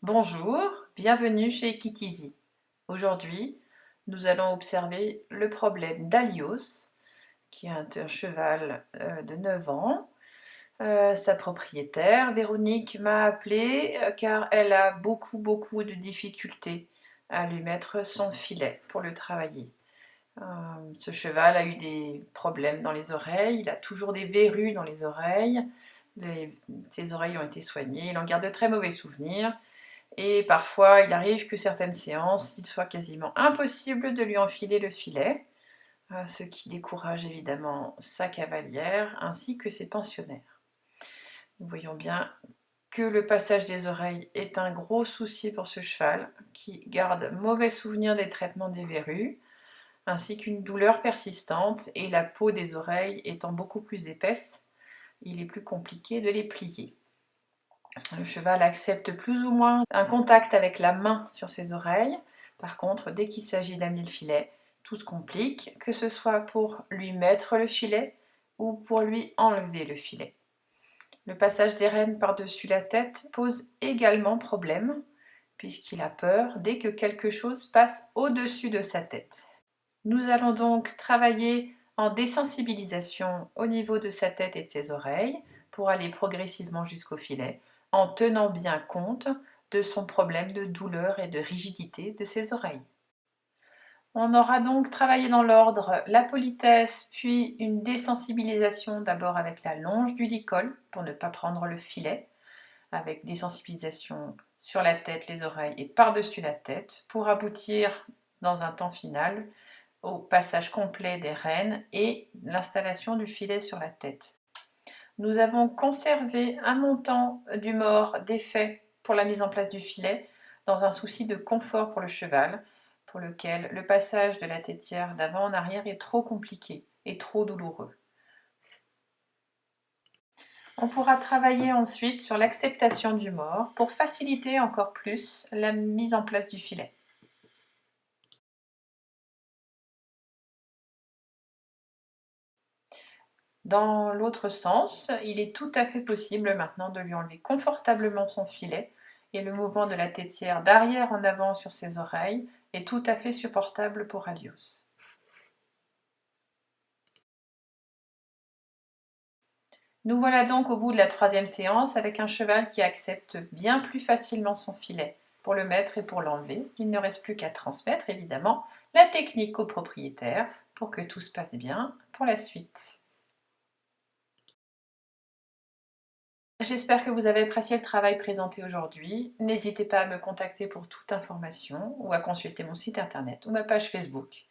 Bonjour, bienvenue chez Equiteasy. Aujourd'hui, nous allons observer le problème d'Alios, qui est un cheval de 9 ans. Sa propriétaire, Véronique, m'a appelée car elle a beaucoup de difficultés à lui mettre son filet pour le travailler. Ce cheval a eu des problèmes dans les oreilles, il a toujours des verrues dans les oreilles, ses oreilles ont été soignées, il en garde de très mauvais souvenirs. Et parfois, il arrive que certaines séances, il soit quasiment impossible de lui enfiler le filet, ce qui décourage évidemment sa cavalière ainsi que ses pensionnaires. Nous voyons bien que le passage des oreilles est un gros souci pour ce cheval qui garde mauvais souvenir des traitements des verrues, ainsi qu'une douleur persistante, et la peau des oreilles étant beaucoup plus épaisse, il est plus compliqué de les plier. Le cheval accepte plus ou moins un contact avec la main sur ses oreilles. Par contre, dès qu'il s'agit d'amener le filet, tout se complique, que ce soit pour lui mettre le filet ou pour lui enlever le filet. Le passage des rênes par-dessus la tête pose également problème, puisqu'il a peur dès que quelque chose passe au-dessus de sa tête. Nous allons donc travailler en désensibilisation au niveau de sa tête et de ses oreilles pour aller progressivement jusqu'au filet, en tenant bien compte de son problème de douleur et de rigidité de ses oreilles. On aura donc travaillé dans l'ordre la politesse, puis une désensibilisation d'abord avec la longe du licol pour ne pas prendre le filet, avec désensibilisation sur la tête, les oreilles et par-dessus la tête, pour aboutir dans un temps final au passage complet des rênes et l'installation du filet sur la tête. Nous avons conservé un montant du mort d'effet pour la mise en place du filet dans un souci de confort pour le cheval, pour lequel le passage de la tétière d'avant en arrière est trop compliqué et trop douloureux. On pourra travailler ensuite sur l'acceptation du mort pour faciliter encore plus la mise en place du filet. Dans l'autre sens, il est tout à fait possible maintenant de lui enlever confortablement son filet, et le mouvement de la tétière d'arrière en avant sur ses oreilles est tout à fait supportable pour Alios. Nous voilà donc au bout de la troisième séance avec un cheval qui accepte bien plus facilement son filet pour le mettre et pour l'enlever. Il ne reste plus qu'à transmettre évidemment la technique au propriétaire pour que tout se passe bien pour la suite. J'espère que vous avez apprécié le travail présenté aujourd'hui. N'hésitez pas à me contacter pour toute information ou à consulter mon site internet ou ma page Facebook.